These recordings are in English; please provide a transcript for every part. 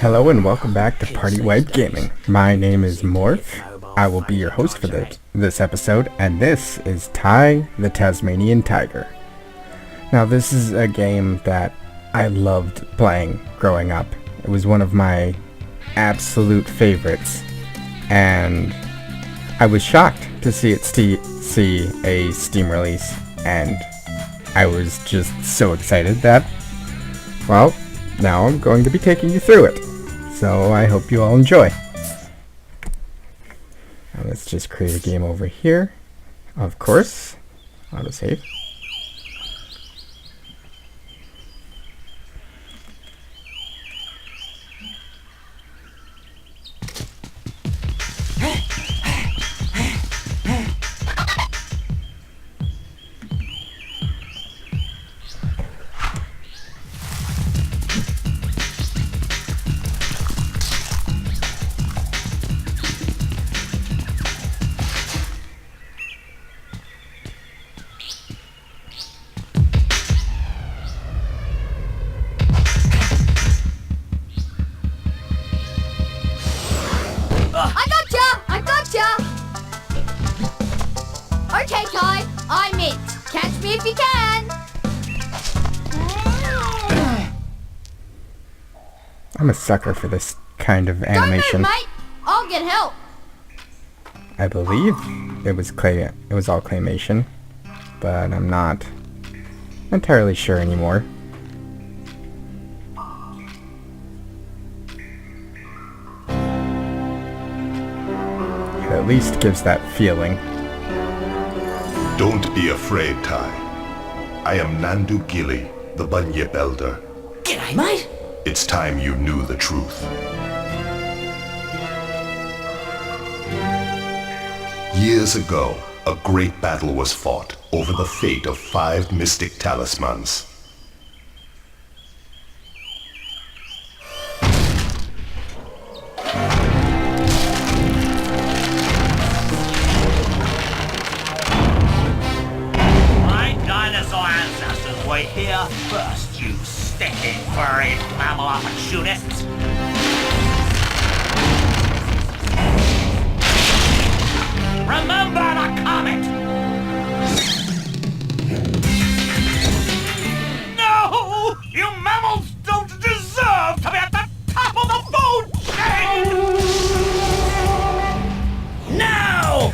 Hello and welcome back to Party Wipe Gaming. My name is Morph. I will be your host for this episode, and this is Ty the Tasmanian Tiger. Now this is a game that I loved playing growing up. It was one of my absolute favorites, and I was shocked to see it see a Steam release, and I was just so excited that, well, now I'm going to be taking you through it. So I hope you all enjoy. Now let's just create a game over here. Of course, autosave. Okay, Ty, I'm it. Catch me if you can. I'm a sucker for this kind of animation. Don't move, mate. I'll get help. I believe it was all claymation, but I'm not entirely sure anymore. It at least gives that feeling. Don't be afraid, Ty. I am Nandu Gilly, the Bunyip Elder. G'day, mate. It's time you knew the truth. Years ago, a great battle was fought over the fate of 5 mystic talismans. We're here first, you stinking furry mammal opportunists. Remember the comet! No! You mammals don't deserve to be at the top of the food chain! Now!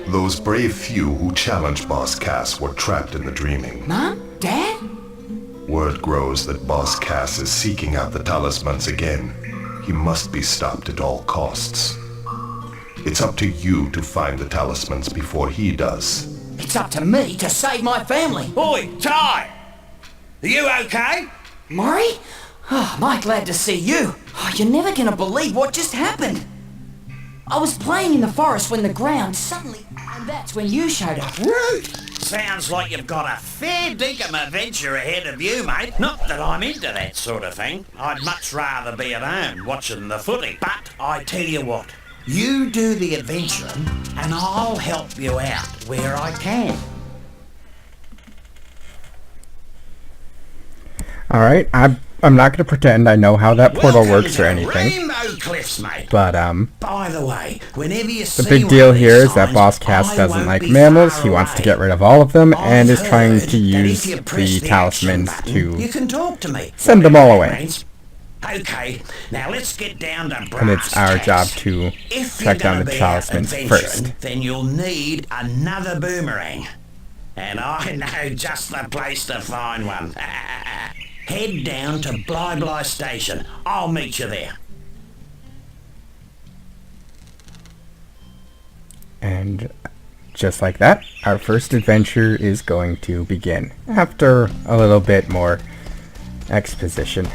Those brave few who challenged Boss Cass were trapped in the dreaming. Mom? Dad? Word grows that Boss Cass is seeking out the talismans again. He must be stopped at all costs. It's up to you to find the talismans before he does. It's up to me to save my family. Oi, Ty! Are you okay? Maury? Oh, am I glad to see you. Oh, you're never gonna believe what just happened. I was playing in the forest when the ground suddenly... And that's when you showed up. Rude! Sounds like you've got a fair dinkum adventure ahead of you, mate. Not that I'm into that sort of thing. I'd much rather be at home watching the footy. But I tell you what, you do the adventuring and I'll help you out where I can. Alright, I'm not gonna pretend I know how that portal Welcome works or to anything, Rainbow Cliffs, mate. but By the way, whenever you the see big one deal of these here is that signs, Boss Cass I doesn't won't like be mammals. far He wants to away. get rid of all of them, and I've is trying heard to that use if you press the the talismans action button, you to. can talk to me. send them all whatever that away. means. Okay, now let's get down to brass And it's our job tacks. to If track you're down gonna the be talismans out first. adventuring, then you'll need another boomerang. And I know just the place to find one. Head down to Bly Bly Station. I'll meet you there. And just like that, our first adventure is going to begin, after a little bit more exposition.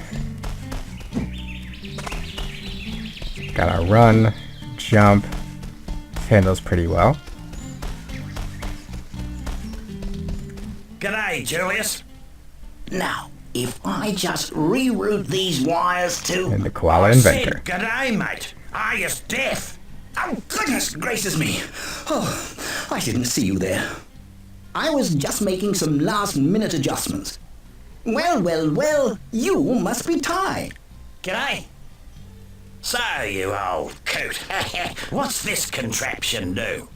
Gotta run, jump, handles pretty well. G'day, Julius. Now, if I just reroute these wires to... And the koala I inventor. said g'day, mate. Are you deaf? Oh, goodness gracious me! Oh, I didn't see you there. I was just making some last-minute adjustments. Well, you must be Ty. G'day. So, you old coot. What's this contraption do?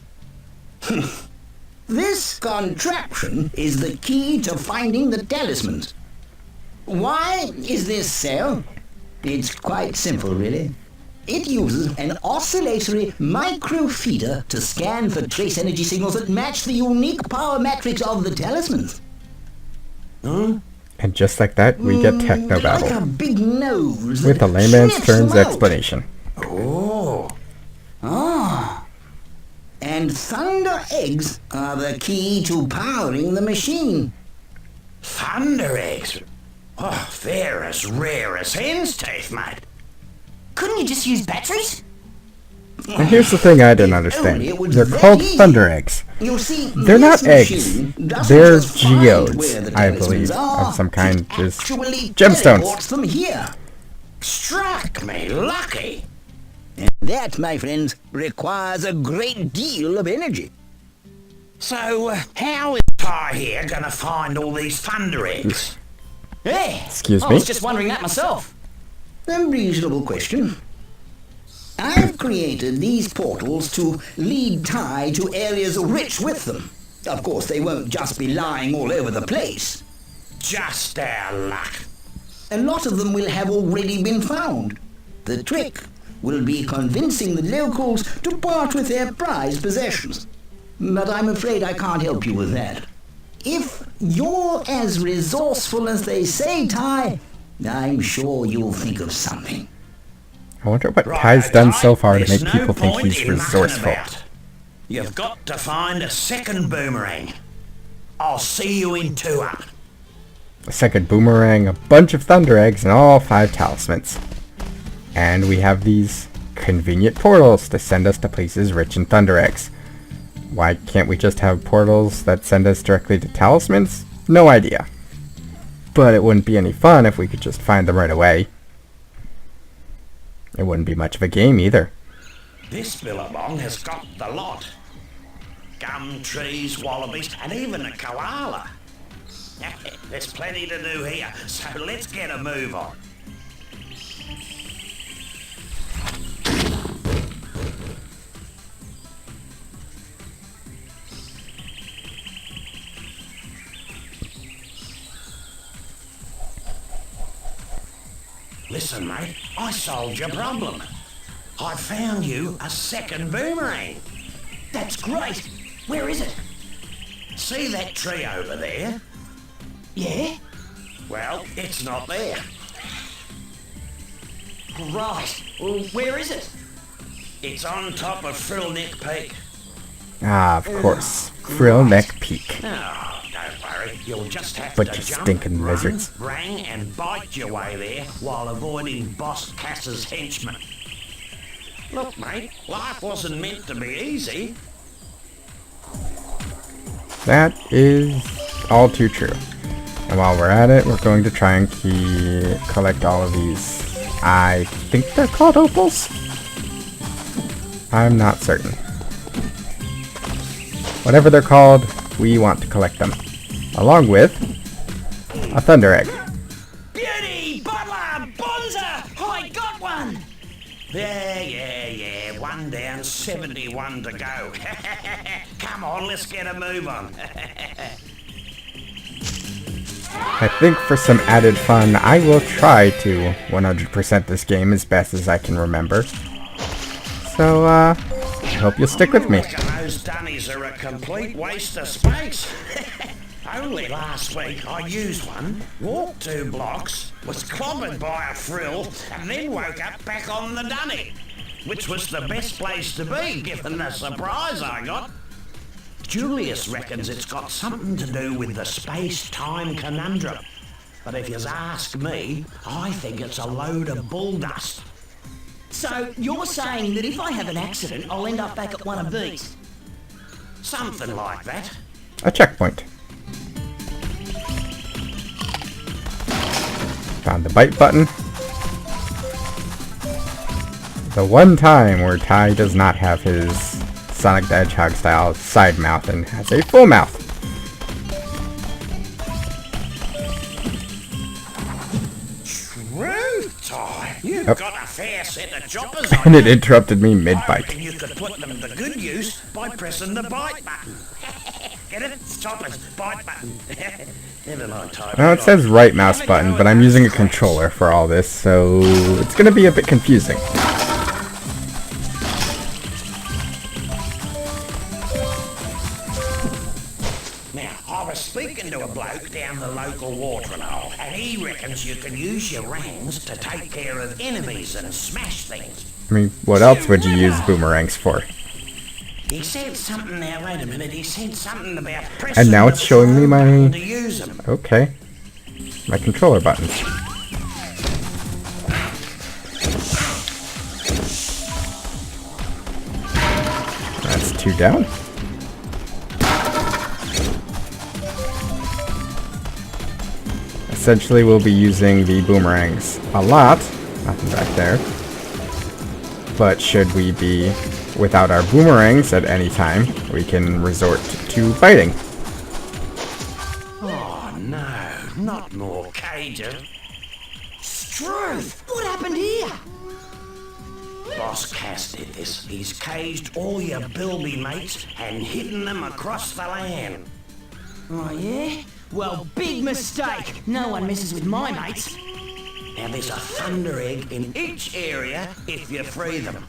This contraption is the key to finding the talismans. Why is this so? It's quite simple, really. It uses an oscillatory microfeeder to scan for trace energy signals that match the unique power matrix of the talismans. And just like that, we get Techno Like a Battle, big nose with a that layman's sniffs terms them out. explanation. And thunder eggs are the key to powering the machine. Thunder eggs? Oh, they're as rare as hen's teeth, mate. Couldn't you just use batteries? And here's the thing I didn't If understand. only it was They're that called easy. Thunder Eggs. You see, They're not this eggs. machine doesn't They're just find geodes, where the I talismans believe, are, of some kind, it just actually gemstones. teleports them here. Struck me lucky. And that, my friends, requires a great deal of energy. So, how is Ty here gonna find all these thunder eggs? Yeah. Excuse I me? was just wondering that myself. A reasonable question. I've created these portals to lead Ty to areas rich with them. Of course, they won't just be lying all over the place. Just our luck. A lot of them will have already been found. The trick will be convincing the locals to part with their prized possessions. But I'm afraid I can't help you with that. If you're as resourceful as they say, Ty, I'm sure you'll think of something. I wonder what Right, Ty's done so far to there's make no people think point he's in mucking resourceful. about. You've got to find a second boomerang. I'll see you in 2 up. A second boomerang, a bunch of Thunder Eggs, and all 5 talismans. And we have these convenient portals to send us to places rich in Thunder Eggs. Why can't we just have portals that send us directly to talismans? No idea. But it wouldn't be any fun if we could just find them right away. It wouldn't be much of a game either. This billabong has got the lot. Gum trees, wallabies, and even a koala. There's plenty to do here, so let's get a move on. Listen, mate, I solved your problem. I found you a second boomerang. That's great. Where is it? See that tree over there? Yeah? Well, it's not there. Right. Well, where is it? It's on top of Frillneck Peak. Ah, of course. Frill Neck Peak. Oh, don't worry. You'll just have Bunch to of jump, stinking run, lizards. rang, and bite your way there while avoiding Boss Cass's henchmen. Look, mate, life wasn't meant to be easy. That is all too true. And while we're at it, we're going to try and collect all of these. I think they're called opals? I'm not certain. Whatever they're called, we want to collect them. Along with a Thunder Egg. Beauty, but Yeah. 1 down, 71 to go. Come on, let's get a move on. I think for some added fun, I will try to 100% this game as best as I can remember. So, I hope you'll stick with me. I reckon those dunnies are a complete waste of space. Only last week I used one, walked 2 blocks, was clobbered by a frill, and then woke up back on the dunny, which was the best place to be given the surprise I got. Julius reckons it's got something to do with the space-time conundrum. But if you ask me, I think it's a load of bull dust. So, you're saying that if I have an accident, I'll end up back at one of these? Something like that. A checkpoint. Found the bite button. The one time where Ty does not have his Sonic the Hedgehog style side mouth and has a full mouth. Truth, Ty. You've Yep. got a fair set of choppers And on it you. interrupted me I mid-bite. reckon you could put them to good use by pressing the bite button. Get it? Choppers, bite button. Never mind, Ty. Now it says right mouse button, but I'm using a controller for all this, so it's gonna be a bit confusing. Now, I was speaking to a bloke down the local watering hole, and he reckons you can use your rams to take care of enemies and smash things. I mean, what else would you use boomerangs for? He said something now, wait a minute, he said something about pressing And now it's the showing me my... button to use them. Okay. My controller buttons. That's 2 down. Essentially, we'll be using the boomerangs a lot. Nothing back there. But should we be without our boomerangs at any time, we can resort to biting. Oh no, not more cages. Struth! What happened here? Boss Cass did this. He's caged all your bilby mates and hidden them across the land. Oh, yeah? Well, big mistake. No one messes with my mates. Now there's a thunder egg in each area if you free them.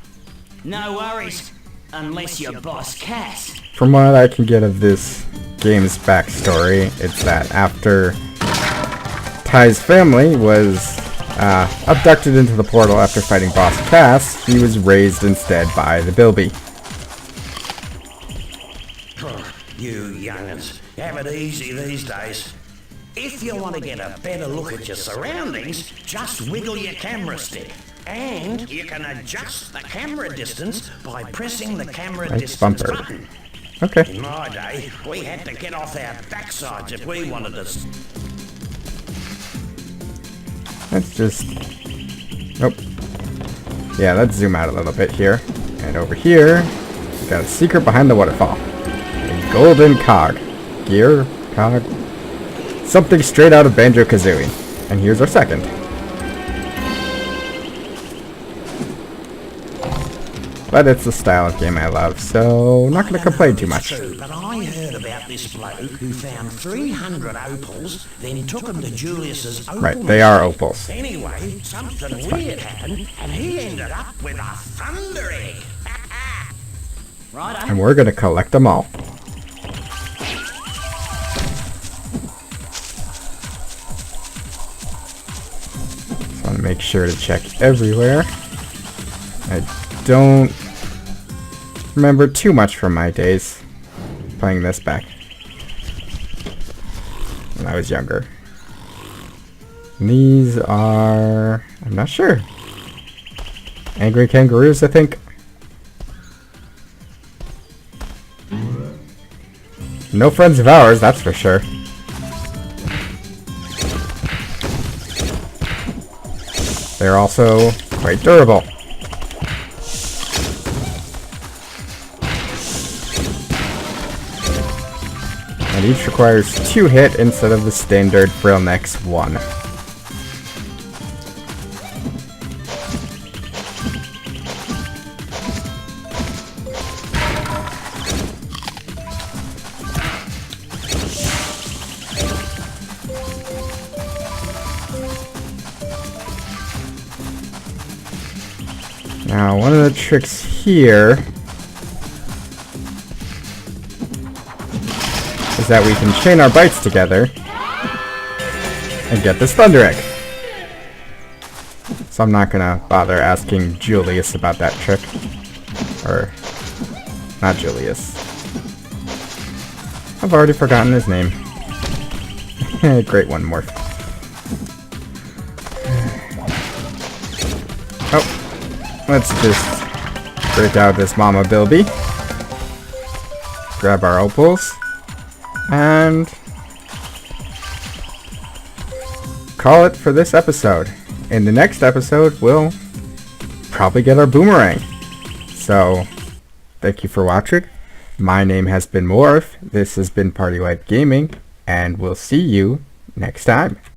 No worries. Unless you're Boss Cass. From what I can get of this game's backstory, it's that after Ty's family was abducted into the portal after fighting Boss Cass, he was raised instead by the Bilby. You young'uns, have it easy these days. If you want to get a better look at your surroundings, just wiggle your camera stick. And you can adjust the camera distance by pressing the camera Nice distance bumper. button. Okay. In my day, we had to get off our backsides if we wanted to... Let's just... Nope. Yeah, let's zoom out a little bit here. And over here, we got a secret behind the waterfall. A golden cog. Gear? Cog? Something straight out of Banjo-Kazooie. And here's our second. But it's the style of game I love, so not going to complain too much. True, but I heard about this bloke who found 300 opals, then took them to Julius's opal Right, they are machine. opals. Anyway, something weird happened, and he ended up with a thunder egg. Righto. And we're going to collect them all. Just want to make sure to check everywhere. I don't remember too much from my days playing this back when I was younger. And these are... I'm not sure. Angry kangaroos, I think. No friends of ours, that's for sure. They're also quite durable. And each requires 2 hit instead of the standard Frillneck's 1. Now, one of the tricks here is that we can chain our bites together and get this Thunder Egg. So I'm not gonna bother asking Julius about that trick. Or, not Julius. I've already forgotten his name. Great one, Morph. Oh, let's just break out this Mama Bilby. Grab our opals. And call it for this episode. In the next episode, we'll probably get our boomerang. So, thank you for watching. My name has been Morph. This has been Party Wipe Gaming, and we'll see you next time.